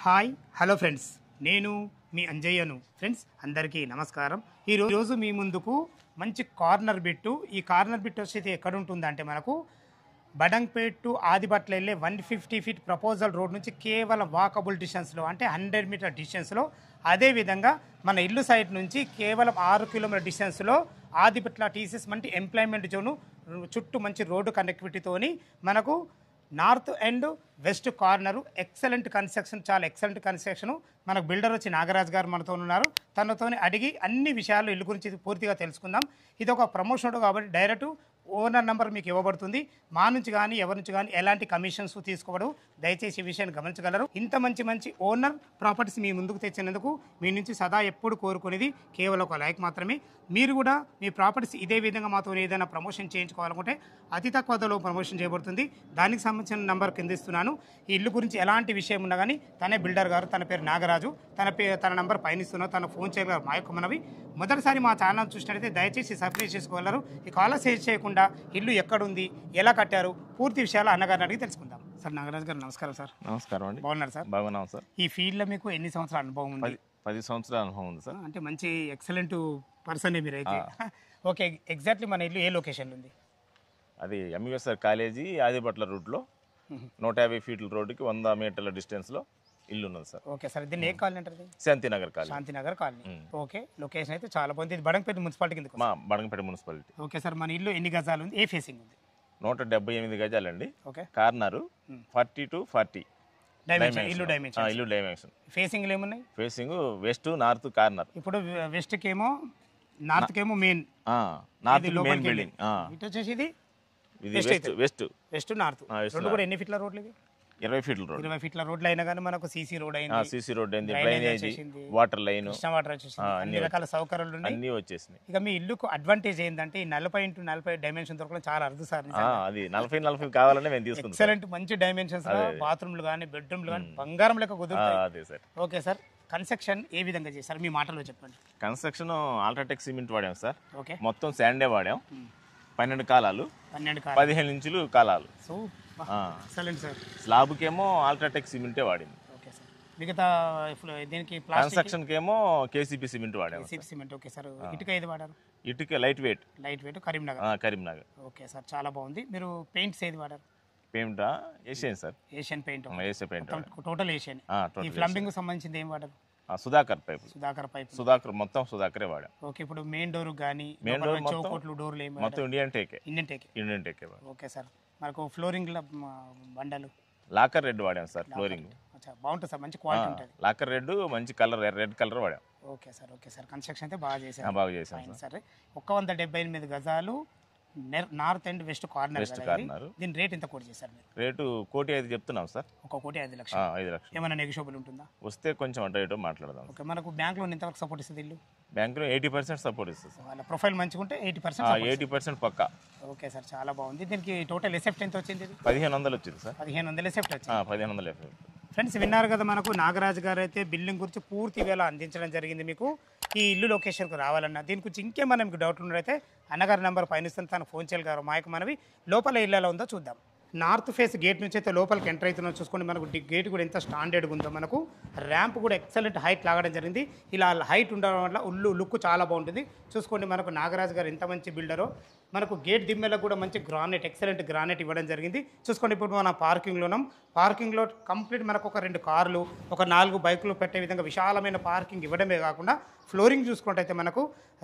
Hi hello friends, నేను మీ అంజయ్యను. Friends అందరికీ నమస్కారం. ఈరోజు మీ ముందుకు మంచి కార్నర్ బిట్టు. ఈ కార్నర్ బిట్ వచ్చేది ఎక్కడ ఉంటుందంటే మనకు బడంగ్పేట్ టు ఆదిబట్ల వెళ్ళే 150 ఫీట్ ప్రపోజల్ రోడ్ నుంచి కేవలం వాకబుల్ డిస్టెన్స్లో, అంటే 100 మీటర్ డిస్టెన్స్లో, అదేవిధంగా మన ఇల్లు సైట్ నుంచి కేవలం 6 కిలోమీటర్ డిస్టెన్స్లో ఆదిబట్ల టీసీఎస్ మంచి ఎంప్లాయ్మెంట్ జోను చుట్టూ మంచి రోడ్డు కనెక్టివిటీతోని మనకు north and west corner excellent construction, చాలా ఎక్సలెంట్ కన్స్ట్రక్షన్. మనకు బిల్డర్ వచ్చి నాగరాజ్ గారు మనతో ఉన్నారు. తనతోని అడిగి అన్ని విషయాలు ఇల్లు గురించి పూర్తిగా తెలుసుకుందాం. ఇది ఒక ప్రమోషన్ కాబట్టి డైరెక్ట్ ఓనర్ నెంబర్ మీకు ఇవ్వబడుతుంది. మా నుంచి కానీ ఎవరి నుంచి కానీ ఎలాంటి కమిషన్స్ తీసుకోవడం, దయచేసి ఈ విషయాన్ని గమనించగలరు. ఇంత మంచి ఓనర్ ప్రాపర్టీస్ మీ ముందుకు తెచ్చినందుకు మీ నుంచి సదా ఎప్పుడు కోరుకునేది కేవలం ఒక లైక్ మాత్రమే. మీరు కూడా మీ ప్రాపర్టీస్ ఇదే విధంగా మాతో ఏదైనా ప్రమోషన్ చేయించుకోవాలనుకుంటే అతి తక్కువ ధరలో ప్రమోషన్ చేయబడుతుంది. దానికి సంబంధించిన నెంబర్ కింద ఇస్తున్నాను. ఈ ఇల్లు గురించి ఎలాంటి విషయం ఉన్నా కానీ తనే బిల్డర్ గారు, తన పేరు నాగరాజు, తన నెంబర్ పైన ఇస్తున్నాను. తన ఫోన్ చేయగలరు. మా యొక్క మనవి మొదటిసారి మా ఛానల్ చూసినట్లయితే దయచేసి సబ్స్క్రైబ్ చేసుకోగలరు. ఈ కాల్ సేవ్ చేయకుండా ఇల్లు ఎక్కడుంది, ఎలా కట్టారు, పూర్తి విషయాలు అన్నగారిని అడిగి తెలుసుకుందాం. సార్ నాగరాజు గారు నమస్కారం. సార్ నమస్కారం అండి. బాగున్నారు సార్? బాగున్నాం సార్. ఈ ఫీల్డ్లో మీకు ఎన్ని సంవత్సరాల అనుభవం ఉంది? 10 సంవత్సరాల అనుభవం ఉంది సార్. అంటే మంచి ఎక్సలెంట్ పర్సన్ మీరు అయితే. ఓకే, ఎగ్జాక్ట్లీ మన ఇల్లు ఏ లొకేషన్లో ఉంది? అది ఎంఈఎస్ఆర్ కాలేజీ ఆదిబట్ల రూట్లో 150 ఫీట్ల రోడ్డుకి 100 మీటర్ల డిస్టెన్స్లో ఇల్లు ఉన్నది సార్. ఓకే సార్, దీన్ని ఏ కాలనీ అంటారు? Shantinagar colony. Shantinagar colony. Okay, location అయితే చాలా బాగుంది. ఇది బడంగపేట మున్సిపాలిటీ కింద. మా బడంగపేట మున్సిపాలిటీ. ఓకే సార్, మన ఇల్లు ఎన్ని గజాలు ఉంది, ఏ ఫేసింగ్ ఉంది? 178 గజాలండి. ఓకే, కార్నరు 40 to 40 డైమెన్షన్, ఇల్లు డైమెన్షన్. ఇల్లు డైమెన్షన్. ఫేసింగ్లు ఏమున్నాయి? Facing west north corner. ఇప్పుడు వెస్ట్కి ఏమో, నార్త్కి ఏమో మెయిన్, నార్త్ మెయిన్ బిల్డింగ్. ఇటు వచ్చేసి ఇది వెస్ట్ వెస్ట్ నార్త్. రెండు కూడా ఎన్ని ఫీట్ల రోడ్లు ఇవి? 20 ఫీట్ల రోడ్. 20 ఫీట్ల రోడ్లు అయినా కానీ మనకు సీసీ రోడ్ అయింది, సీసీ రోడ్ అయింది, drainage, water line, Krishna water వచ్చేసింది, అన్ని రకాల సౌకర్యాలు ఉన్నాయి, అన్ని వచ్చేసినాయి. ఇక మీ ఇల్లుకు అడ్వాంటేజ్ ఏంటంటే ఈ 40 x 40 డైమెన్షన్ దొరకడం చాలా అరుదు సార్. అది 40 కావాలని మేము తీసుకుంటాం. ఎక్సలెంట్ మంచి డైమెన్షన్స్, బాత్రూమ్లు కానీ బెడ్రూమ్లు కానీ బంగారం లెక్క కుదురుతాయి. ఓకే సార్, కన్స్ట్రక్షన్ ఏ విధంగా చేశారు మీ మాటలో చెప్పండి. కన్స్ట్రక్షన్ అల్ట్రాటెక్ సిమెంట్ వాడాం సార్. ఓకే, మొత్తం శాండే వాడాం. 12 కాలాలు, 15 ఇంచులు కాలాలు. So excellent sir. స్లాబ్కేమో అల్ట్రాటెక్ సిమెంటే వాడింది. ఓకే సార్, మిగతా దీనికి కన్స్ట్రక్షన్ కేమో కేసీపీ సిమెంట్ వాడాం. సిమెంట్. ఓకే సార్, ఇటుక ఏది వాడారు? ఇటుక light weight Karimnagar. Okay sir, చాలా బాగుంది. మీరు పెయింట్స్ ఏది వాడారు? Paint Asian sir. Asian paint. Asian paint total Asian. ఈ ప్లంబింగ్ సంబంధించింది ఏం వాడారు? సుధాకర్ పైప్. సుధాకర్ మొత్తం సుధాకరే వాడాం. ఓకే, ఇప్పుడు మెయిన్ డోర్ కానీ మెయిన్ డోర్ చౌకోట్లు డోర్లు ఏమి? మొత్తం ఇండియన్ టేకే. ఇండియన్ టేకే. ఓకే సార్, మనకు ఫ్లోరింగ్ బండలు లాకర్ రెడ్ వాడాం సార్. ఫ్లోరింగ్ బాగుంటుంది సార్, మంచి క్వాలిటీ ఉంటుంది. లాకర్ రెడ్ మంచి కలర్, రెడ్ కలర్ వాడాం. Okay sir. Okay sir, construction అయితే బాగా చేశారు. బాగా చేశాం సార్. 178 గజాలు, నార్త్ అండ్ వెస్ట్ కార్నర్. దీని రేట్ ఎంత కోట్ చేశారు మీరు? రేటు 1,05,00,000 చెప్తున్నాం సార్. 1,05,00,000. 5,00,000. ఏమైనా నెగోషియబుల్ ఉంటుందా? వస్తే కొంచెం అటు ఇటు మాట్లాడదాం. ఓకే, మనకు బ్యాంక్ లోన్ ఎంతవరకు సపోర్ట్ ఇస్తుంది ఇల్లు? బ్యాంకులో 80% సపోర్ట్ ఇస్తుంది. వాళ్ళ ప్రొఫైల్ మంచిగా ఉంటే 80% పక్కా. ఓకే సార్, చాలా బాగుంది. దీనికి టోటల్ ఎసెప్ట్ ఎంత వచ్చింది? 1,500 వచ్చింది సార్. 1,500 ఎసెప్ట్ వచ్చింది. 1,500 ఎఫెక్ట్. ఫ్రెండ్స్ విన్నారు కదా, మనకు నాగరాజు గారు అయితే బిల్డింగ్ గురించి పూర్తి వేళ అందించడం జరిగింది. మీకు ఈ ఇల్లు లొకేషన్కు రావాలన్నా దీని గురించి ఇంకేమైనా మీకు డౌట్ ఉన్నట్లయితే అన్నగారి నెంబర్ పైన ఇస్తాను, తను ఫోన్ చేయగలరు. మాకు మనవి లోపల ఇల్లు ఎలా ఉందో చూద్దాం. నార్త్ ఫేస్ గేట్ నుంచి అయితే లోపలికి ఎంటర్ అవుతున్నాం. చూసుకోండి, మనకు గేట్ కూడా ఎంత స్టాండర్డ్గా ఉందో. మనకు ర్యాంప్ కూడా ఎక్సలెంట్ హైట్ లాగడం జరిగింది. ఇలా హైట్ ఉండడం వల్ల లుక్ చాలా బాగుంటుంది. చూసుకోండి, మనకు నాగరాజు గారు ఎంత మంచి బిల్డరో. మనకు గేట్ దిమ్మెలకు కూడా మంచి గ్రానైట్, ఎక్సలెంట్ గ్రానైట్ ఇవ్వడం జరిగింది. చూసుకోండి, ఇప్పుడు మన పార్కింగ్లో ఉన్నాం. పార్కింగ్లో కంప్లీట్ మనకు ఒక 2 కార్లు, ఒక 4 బైకులు పెట్టే విధంగా విశాలమైన పార్కింగ్ ఇవ్వడమే కాకుండా ఫ్లోరింగ్ చూసుకుంటే మనకు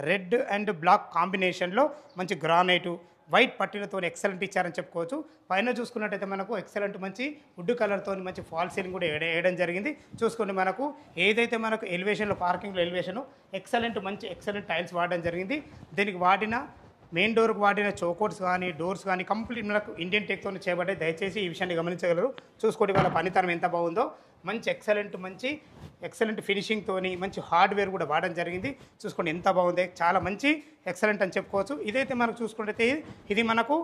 రెడ్ అండ్ బ్లాక్ కాంబినేషన్లో మంచి గ్రానైటు, వైట్ పట్టీలతో ఎక్సలెంట్ ఇచ్చారని చెప్పుకోవచ్చు. పైన చూసుకున్నట్టయితే మనకు ఎక్సలెంట్ మంచి వుడ్ కలర్తో మంచి ఫాల్ సీలింగ్ కూడా వేయడం జరిగింది. చూసుకోండి, మనకు ఏదైతే మనకు ఎలివేషన్లో పార్కింగ్లో ఎలివేషను ఎక్సలెంట్ టైల్స్ వాడడం జరిగింది. దీనికి వాడిన మెయిన్ డోర్కి వాడిన చౌకోట్స్ కానీ డోర్స్ కానీ కంప్లీట్ మనకు ఇండియన్ టెక్తో చేయబడ్డాయి. దయచేసి ఈ విషయాన్ని గమనించగలరు. చూసుకోండి, వాళ్ళ పనితనం ఎంత బాగుందో. మంచి ఎక్సలెంట్ ఫినిషింగ్తోని మంచి హార్డ్వేర్ కూడా వాడడం జరిగింది. చూసుకోండి ఎంత బాగుంది, చాలా మంచి ఎక్సలెంట్ అని చెప్పుకోవచ్చు. ఇదైతే మనకు చూసుకుంటే ఇది మనకు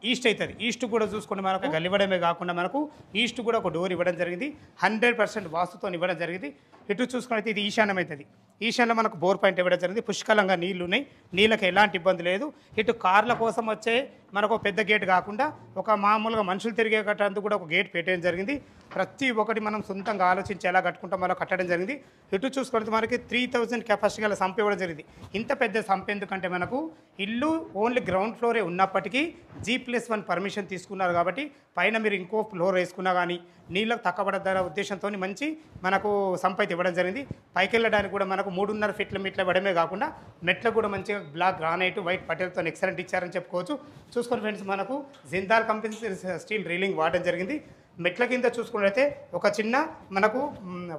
ఈస్ట్ అవుతుంది. ఈస్ట్ కూడా చూసుకోండి, మనకు గల్లివ్వడమే కాకుండా మనకు ఈస్ట్ కూడా ఒక డోర్ ఇవ్వడం జరిగింది. 100% వాస్తుతో ఇవ్వడం జరిగింది. ఇటు చూసుకుంటే ఇది ఈశాన్యం అవుతుంది. ఈశాన్యంలో మనకు బోర్ పాయింట్ ఇవ్వడం జరిగింది. పుష్కలంగా నీళ్లు ఉన్నాయి, నీళ్ళకి ఎలాంటి ఇబ్బంది లేదు. ఇటు కార్ల కోసం వచ్చే మనకు పెద్ద గేట్ కాకుండా ఒక మామూలుగా మనుషులు తిరిగే కట్టేందుకు కూడా ఒక గేట్ పెట్టడం జరిగింది. ప్రతి ఒక్కటి మనం సొంతంగా ఆలోచించి ఎలా కట్టుకుంటాం అలా కట్టడం జరిగింది. ఇటు చూసుకుంటే మనకి 3000 కెపాసిటీ గల సంప్ ఇవ్వడం జరిగింది. ఇంత పెద్ద సంప్ ఎందుకంటే మనకు ఇల్లు ఓన్లీ గ్రౌండ్ ఫ్లోరే ఉన్నప్పటికీ G+1 పర్మిషన్ తీసుకున్నారు కాబట్టి పైన మీరు ఇంకో ఫ్లోర్ వేసుకున్నా కానీ నీళ్ళకు తక్కబడద్దనే ఉద్దేశంతో మంచి మనకు సంప్ అయితే ఇవ్వడం జరిగింది. పైకి వెళ్ళడానికి కూడా మనకు 3.5 ఫీట్ల మెట్లు ఇవ్వడమే కాకుండా మెట్లకు కూడా మంచిగా బ్లాక్ గ్రానైట్ వైట్ పటేల్తో ఎక్సలెంట్ ఇచ్చారని చెప్పుకోవచ్చు. చూసుకొని ఫ్రెండ్స్ మనకు జిందాల్ కంపెనీ స్టీల్ రీలింగ్ వాడడం జరిగింది. మెట్ల కింద చూసుకున్నట్లయితే ఒక చిన్న మనకు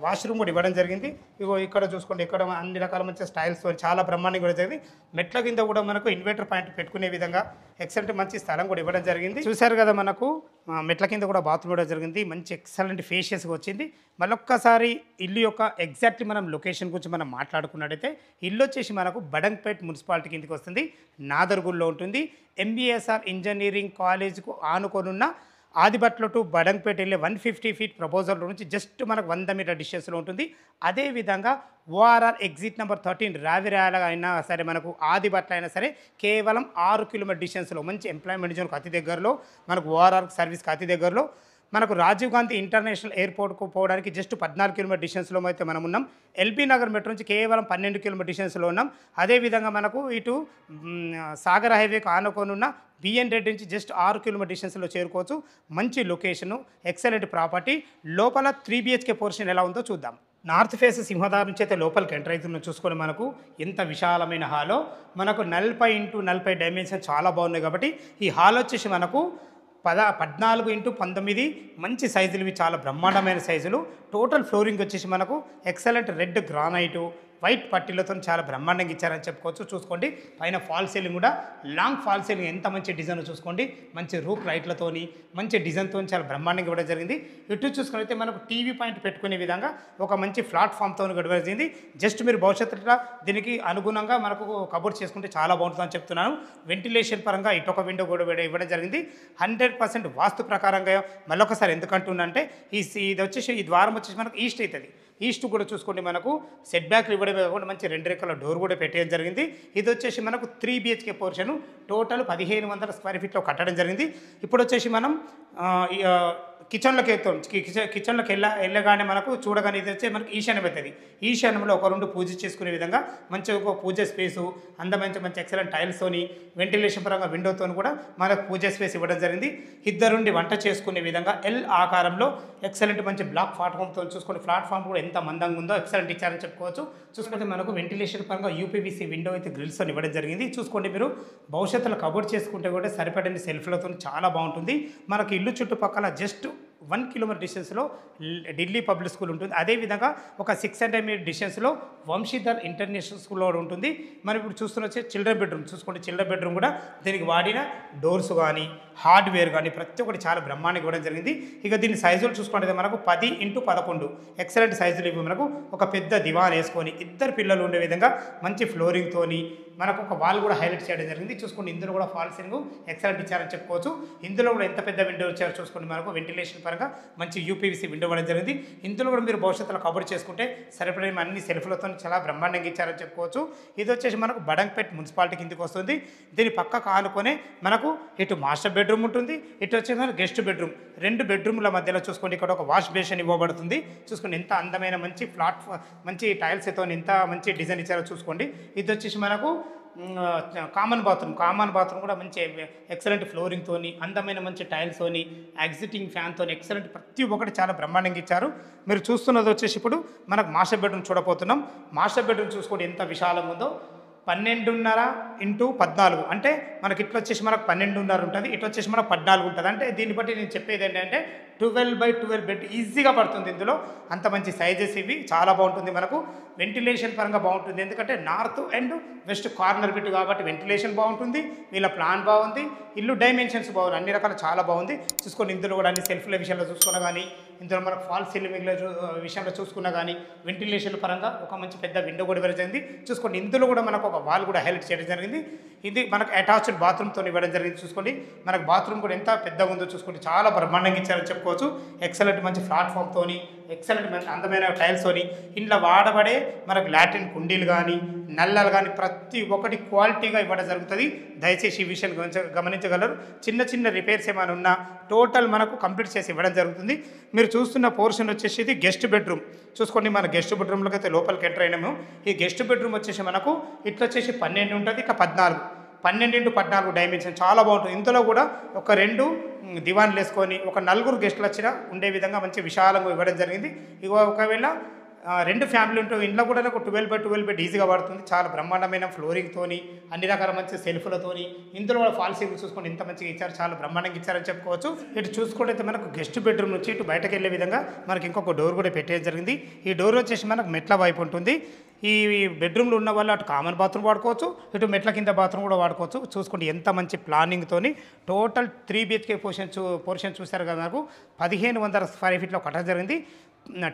వాష్రూమ్ కూడా ఇవ్వడం జరిగింది. ఇగో ఇక్కడ చూసుకోండి, ఇక్కడ అన్ని రకాల మంచి స్టైల్స్తో చాలా బ్రహ్మాండంగా కూడా జరిగింది. మెట్ల కింద కూడా మనకు ఇన్వర్టర్ పాయింట్ పెట్టుకునే విధంగా ఎక్సలెంట్ మంచి స్థలం కూడా ఇవ్వడం జరిగింది. చూశారు కదా, మనకు మెట్ల కింద కూడా బాత్రూమ్ ఇవ్వడం జరిగింది. మంచి ఎక్సలెంట్ ఫేషియస్గా వచ్చింది. మళ్ళొక్కసారి ఇల్లు యొక్క ఎగ్జాక్ట్లీ మనం లొకేషన్ గురించి మనం మాట్లాడుకున్నట్టయితే ఇల్లు వచ్చేసి మనకు బడంగ్పేట్ మున్సిపాలిటీ కిందకి వస్తుంది. నాదర్గుల్లో ఉంటుంది. MBSR ఇంజనీరింగ్ కాలేజ్కు ఆనుకొనున్న ఆదిబట్ల టు బడంగ్పేట వెళ్ళే 150 ఫీట్ ప్రపోజల్ నుంచి జస్ట్ మనకు 100 మీటర్ డిస్టెన్స్లో ఉంటుంది. అదేవిధంగా ORR ఎగ్జిట్ నెంబర్ 13 రావిరాల అయినా సరే మనకు ఆదిబట్ల అయినా సరే కేవలం 6 కిలోమీటర్ డిస్టెన్స్లో మంచి ఎంప్లాయ్మెంట్ జోన్కి అతి దగ్గరలో, మనకు ORR సర్వీస్కి అతి దగ్గరలో, మనకు రాజీవ్ గాంధీ ఇంటర్నేషనల్ ఎయిర్పోర్ట్కు పోవడానికి జస్ట్ 14 కిలోమీటర్ డిస్టెన్స్లో అయితే మనం ఉన్నాం. LB నగర్ మెట్రో నుంచి కేవలం 12 కిలోమీటర్ డిస్టెన్స్లో ఉన్నాం. అదేవిధంగా మనకు ఇటు సాగర్ హైవేకు ఆనుకోనున్న BN రెడ్డి నుంచి జస్ట్ 6 కిలోమీటర్ డిస్టెన్స్లో చేరుకోవచ్చు. మంచి లొకేషను, ఎక్సలెంట్ ప్రాపర్టీ. లోపల 3 BHK పోర్షన్ ఎలా ఉందో చూద్దాం. నార్త్ ఫేస్ సింహదార్ నుంచి అయితే లోపలికి ఎంటర్ అవుతున్న చూసుకొని మనకు ఎంత విశాలమైన హాలో, మనకు 40x40 డైమెన్షన్ చాలా బాగున్నాయి. కాబట్టి ఈ హాల్ వచ్చేసి మనకు 14x19 మంచి సైజులు, ఇవి చాలా బ్రహ్మాండమైన సైజులు. టోటల్ ఫ్లోరింగ్ వచ్చేసి మనకు ఎక్సలెంట్ రెడ్ గ్రానైటు వైట్ పట్టీలతో చాలా బ్రహ్మాండంగా ఇచ్చారని చెప్పుకోవచ్చు. చూసుకోండి, పైన ఫాల్ సీలింగ్ కూడా లాంగ్ ఫాల్ సీలింగ్ ఎంత మంచి డిజైన్ చూసుకోండి. మంచి రూప్ లైట్లతోని మంచి డిజైన్తో చాలా బ్రహ్మాండంగా ఇవ్వడం జరిగింది. ఇటు చూసుకున్నైతే మనకు టీవీ పాయింట్ పెట్టుకునే విధంగా ఒక మంచి ప్లాట్ఫామ్తో ఇవ్వడం జరిగింది. జస్ట్ మీరు భవిష్యత్తులో దీనికి అనుగుణంగా మనకు కబోర్డ్ చేసుకుంటే చాలా బాగుంటుందని చెప్తున్నాను. వెంటిలేషన్ పరంగా ఇటొక విండో కూడా ఇవ్వడం జరిగింది. 100% వాస్తు ప్రకారంగా. మళ్ళొకసారి ఎందుకంటున్నంటే ఇది వచ్చేసి ఈ ద్వారం వచ్చేసి మనకు ఈస్ట్ అవుతుంది. ఈస్ట్ కూడా చూసుకోండి, మనకు సెట్ బ్యాక్లు ఇవ్వడమే కాకుండా మంచి 2 రెక్కల డోర్ కూడా పెట్టేయడం జరిగింది. ఇది వచ్చేసి మనకు 3 BHK పోర్షన్ టోటల్ 1500 స్క్వేర్ ఫీట్లో కట్టడం జరిగింది. ఇప్పుడు వచ్చేసి మనం కిచెన్లోకి వెళ్తాం. కిచెన్లోకి వెళ్ళగానే మనకు చూడగానే ఇది వచ్చే మనకు ఈశాన్యం అవుతుంది. ఈశాన్యంలో ఒక 2 పూజ చేసుకునే విధంగా మంచి ఒక పూజ స్పేసు, అందమైన మంచి ఎక్సలెంట్ టైల్స్తోని వెంటిలేషన్ పరంగా విండోతో కూడా మనకు పూజ స్పేస్ ఇవ్వడం జరిగింది. ఇద్దరుండి వంట చేసుకునే విధంగా L ఆకారంలో ఎక్సలెంట్ మంచి బ్లాక్ ప్లాట్ఫామ్తో చూసుకుని ప్లాట్ఫామ్ కూడా ఎంత మందంగా ఉందో ఎక్సలెంట్ ఇచ్చారని చెప్పుకోవచ్చు. చూసుకుంటే మనకు వెంటిలేషన్ పరంగా UPVC విండో అయితే గ్రిల్స్తో ఇవ్వడం జరిగింది. చూసుకోండి, మీరు భవిష్యత్తులో కబోర్డ్ చేసుకుంటే కూడా సరిపడని సెల్ఫ్లతో చాలా బాగుంటుంది. మనకు ఇల్లు చుట్టుపక్కల జస్ట్ 1 కిలోమీటర్ డిస్టెన్స్లో ఢిల్లీ పబ్లిక్ స్కూల్ ఉంటుంది. అదేవిధంగా ఒక 600 మీటర్ డిస్టెన్స్లో వంశీధర్ ఇంటర్నేషనల్ స్కూల్ కూడా ఉంటుంది. మనం ఇప్పుడు చూస్తున్న చిల్డ్రన్ బెడ్రూమ్ చూసుకోండి. చిల్డ్రన్ బెడ్రూమ్ కూడా దీనికి వాడిన డోర్స్ కానీ హార్డ్వేర్ కానీ ప్రతి ఒక్కటి చాలా బ్రహ్మాండంగా ఇవ్వడం జరిగింది. ఇక దీని సైజులు చూసుకుంటే మనకు 10x11 ఎక్సలెంట్ సైజులు ఇవి. మనకు ఒక పెద్ద దివాన్ వేసుకొని 2 పిల్లలు ఉండే విధంగా మంచి ఫ్లోరింగ్తోని మనకు ఒక వాల్ కూడా హైలైట్ చేయడం జరిగింది. చూసుకోండి, ఇందులో కూడా ఫాల్ సీలింగ్ ఎక్సలెంట్ ఇచ్చారని చెప్పుకోవచ్చు. ఇందులో కూడా ఎంత పెద్ద విండో ఇచ్చారో చూసుకోండి. మనకు వెంటిలేషన్ పరంగా మంచి UPVC విండో ఇవ్వడం జరిగింది. ఇందులో కూడా మీరు భవిష్యత్తులో కబోర్డ్ చేసుకుంటే సరిపడిన అన్ని సెల్ఫ్లతో చాలా బ్రహ్మాండంగా ఇచ్చారని చెప్పుకోవచ్చు. ఇది వచ్చేసి మనకు బడంగ్పేట్ మున్సిపాలిటీ కిందకి వస్తుంది. దీని పక్కకు ఆనుకొని మనకు ఇటు మాస్టర్ బెడ్రూమ్ ఉంటుంది, ఇటు వచ్చేసి మనకు గెస్ట్ బెడ్రూమ్. 2 బెడ్రూమ్ల మధ్యలో చూసుకోండి, ఇక్కడ ఒక వాష్ బేసిన్ ఇవ్వబడుతుంది. చూసుకోండి ఎంత అందమైన మంచి మంచి టైల్స్తో ఎంత మంచి డిజైన్ ఇచ్చారో చూసుకోండి. ఇది వచ్చేసి మనకు కామన్ బాత్రూమ్ కూడా మంచి ఎక్సలెంట్ ఫ్లోరింగ్తోని అందమైన మంచి టైల్స్తోని ఎగ్జిటింగ్ ఫ్యాన్తో ఎక్సలెంట్ ప్రతి ఒక్కటి చాలా బ్రహ్మాండంగా ఇచ్చారు. మీరు చూస్తున్నది వచ్చేసి ఇప్పుడు మనకు మాస్టర్ బెడ్రూమ్ చూడబోతున్నాం. మాస్టర్ బెడ్రూమ్ చూసుకోండి ఎంత విశాలంగా ఉందో. 12.5x14 అంటే మనకి ఇట్లా వచ్చేసి మనకు 12.5 ఉంటుంది, ఇటు వచ్చేసి మనకు 14 ఉంటుంది. అంటే దీన్ని బట్టి నేను చెప్పేది ఏంటంటే 12x12 బెడ్ ఈజీగా పడుతుంది. ఇందులో అంత మంచి సైజెస్ ఇవి చాలా బాగుంటుంది. మనకు వెంటిలేషన్ పరంగా బాగుంటుంది, ఎందుకంటే north and west corner bit కాబట్టి వెంటిలేషన్ బాగుంటుంది. వీళ్ళ ప్లాన్ బాగుంది, ఇల్లు డైమెన్షన్స్ బాగుంది, అన్ని రకాలు చాలా బాగుంది. చూసుకొని ఇందులో కూడా అన్ని సెల్ఫ్ల విషయంలో చూసుకున్నా కానీ, ఇందులో మనకు ఫాల్ సీలింగ్ల విషయంలో చూసుకున్నా కానీ వెంటిలేషన్ పరంగా ఒక మంచి పెద్ద విండో కూడా ఇవ్వడం జరిగింది. చూసుకోండి, ఇందులో కూడా మనకు ఒక వాల్ కూడా హైలైట్ చేయడం జరిగింది. ఇది మనకు అటాచ్డ్ బాత్రూమ్తో ఇవ్వడం జరిగింది. చూసుకోండి, మనకు బాత్రూమ్ కూడా ఎంత పెద్దగా ఉందో చూసుకోండి, చాలా బ్రహ్మాండంగా ఇచ్చారని చెప్పుకోవచ్చు. ఎక్సలెంట్ మంచి ప్లాట్ఫామ్తోని ఎక్సలెంట్ అందమైన టైల్స్తోని ఇంట్లో వాడబడే మనకు లాటిన్ కుండీలు కానీ నల్లలు కానీ ప్రతి ఒక్కటి క్వాలిటీగా ఇవ్వడం జరుగుతుంది. దయచేసి ఈ విషయాన్ని గమనించగలరు. చిన్న చిన్న రిపేర్స్ ఏమైనా ఉన్నా టోటల్ మనకు కంప్లీట్ చేసి ఇవ్వడం జరుగుతుంది. మీరు చూస్తున్న పోర్షన్ వచ్చేసి ఇది గెస్ట్ బెడ్రూమ్. చూసుకోండి, మన గెస్ట్ బెడ్రూమ్లోకి అయితే లోపలికి ఎంటర్ అయినాము. ఈ గెస్ట్ బెడ్రూమ్ వచ్చేసి మనకు ఇట్లా వచ్చేసి 12 ఉంటుంది, ఇట్లా 14 12x14 డైమెన్షన్ చాలా బాగుంటుంది. ఇందులో కూడా ఒక 2 దివాన్లు వేసుకొని ఒక 4 గెస్టులు వచ్చినా ఉండే విధంగా మంచి విశాలంగా ఇవ్వడం జరిగింది. ఇక ఒకవేళ 2 ఫ్యామిలీ ఉంటే ఇంట్లో కూడా ఒక 12x12 బెడ్ ఈజీగా పడుతుంది. చాలా బ్రహ్మాండమైన ఫ్లోరింగ్తోని అన్ని రకాల మంచి సెల్ఫ్లతోని ఇందులో కూడా ఫాల్ సీలింగ్ చూసుకొని ఇంత మంచిగా ఇచ్చారు, చాలా బ్రహ్మాండంగా ఇచ్చారని చెప్పుకోవచ్చు. ఇటు చూసుకుంటే మనకు గెస్ట్ బెడ్రూమ్ నుంచి ఇటు బయటకు వెళ్ళే విధంగా మనకి ఇంకొక డోర్ కూడా పెట్టేయడం జరిగింది. ఈ డోర్ వచ్చేసి మనకు మెట్ల వైపు ఉంటుంది. ఈ బెడ్రూమ్లో ఉన్న వాళ్ళు అటు కామన్ బాత్రూమ్ వాడుకోవచ్చు, ఇటు మెట్ల కింద బాత్రూమ్ కూడా వాడుకోవచ్చు. చూసుకోండి ఎంత మంచి ప్లానింగ్తోని టోటల్ 3 BHK పోర్షన్ చూశారు కదా. నాకు 1500 స్క్వేర్ ఫీట్లో కట్టడం జరిగింది.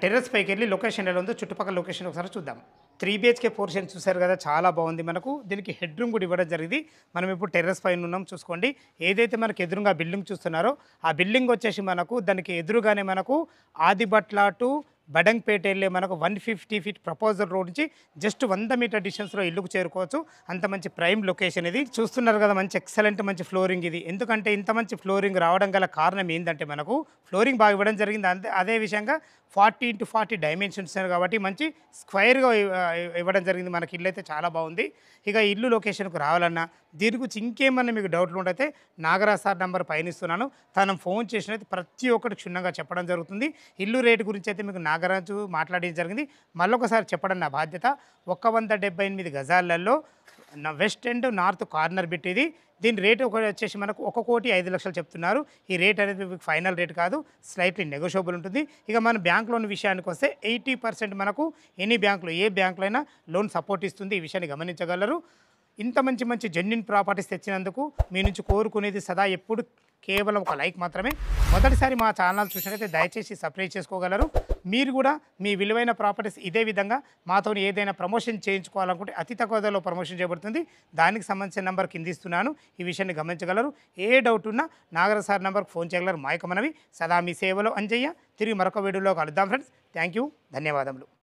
టెర్రస్ పైకి వెళ్ళి లొకేషన్ ఎలా ఉందో చుట్టుపక్కల లొకేషన్ ఒకసారి చూద్దాం. 3 BHK పోర్షన్ చూశారు కదా, చాలా బాగుంది. మనకు దీనికి హెడ్ రూమ్ కూడా ఇవ్వడం జరిగింది. మనం ఇప్పుడు టెర్రస్ పైన ఉన్నాం. చూసుకోండి, ఏదైతే మనకు ఎదురుగా బిల్డింగ్ చూస్తున్నారో ఆ బిల్డింగ్ వచ్చేసి మనకు దానికి ఎదురుగానే మనకు ఆదిబట్ల టు బడంగ్పేట వెళ్ళే మనకు 150 ఫీట్ ప్రపోజల్ రోడ్ నుంచి జస్ట్ 100 మీటర్ డిస్టెన్స్లో ఇల్లుకు చేరుకోవచ్చు. అంత మంచి ప్రైమ్ లొకేషన్ ఇది. చూస్తున్నారు కదా, మంచి ఎక్సలెంట్ మంచి ఫ్లోరింగ్ ఇది. ఎందుకంటే ఇంత మంచి ఫ్లోరింగ్ రావడం గల కారణం ఏంటంటే మనకు ఫ్లోరింగ్ బాగా ఇవ్వడం జరిగింది. అదే విషయంగా 40x40 డైమెన్షన్స్ కాబట్టి మంచి స్క్వేర్గా ఇవ్వడం జరిగింది. మనకి ఇల్లు అయితే చాలా బాగుంది. ఇక ఇల్లు లొకేషన్కు రావాలన్నా దీని గురించి ఇంకేమన్నా మీకు డౌట్లు ఉంటే నాగరాజ్ సార్ నెంబర్ పైన ఇస్తున్నాను. తను ఫోన్ చేసినైతే ప్రతి ఒక్కటి క్షుణ్ణంగా చెప్పడం జరుగుతుంది. ఇల్లు రేటు గురించి అయితే మీకు నాగరాజు మాట్లాడడం జరిగింది. మళ్ళొకసారి చెప్పడం నా బాధ్యత. 178 గజాలలో west and north corner bit ఇది. దీని రేటు వచ్చేసి మనకు 1,05,00,000 చెప్తున్నారు. ఈ రేట్ అనేది మీకు ఫైనల్ రేట్ కాదు, స్లైట్లీ నెగోషియబుల్ ఉంటుంది. ఇక మన బ్యాంక్ లోన్ విషయానికి వస్తే 80% మనకు ఎనీ బ్యాంకులో ఏ బ్యాంకులో అయినా లోన్ సపోర్ట్ ఇస్తుంది. ఈ విషయాన్ని గమనించగలరు. ఇంత మంచి మంచి జెన్యూన్ ప్రాపర్టీస్ తెచ్చినందుకు మీ నుంచి కోరుకునేది సదా ఎప్పుడు కేవలం ఒక లైక్ మాత్రమే. మొదటిసారి మా ఛానల్ చూసినట్లయితే దయచేసి సబ్స్క్రైబ్ చేసుకోగలరు. మీరు కూడా మీ విలువైన ప్రాపర్టీస్ ఇదే విధంగా మాతో ఏదైనా ప్రమోషన్ చేయించుకోవాలనుకుంటే అతి తక్కువ ధరలో ప్రమోషన్ చేయబడుతుంది. దానికి సంబంధించిన నెంబర్ కింద ఇస్తున్నాను. ఈ విషయాన్ని గమనించగలరు. ఏ డౌట్ ఉన్నా నాగరాజ్ సార్ నెంబర్కి ఫోన్ చేయగలరు. మా యొక్క మనవి సదా మీ సేవలో అంజయ్య. తిరిగి మరొక వీడియోలో కలుద్దాం ఫ్రెండ్స్. థ్యాంక్ యూ, ధన్యవాదములు.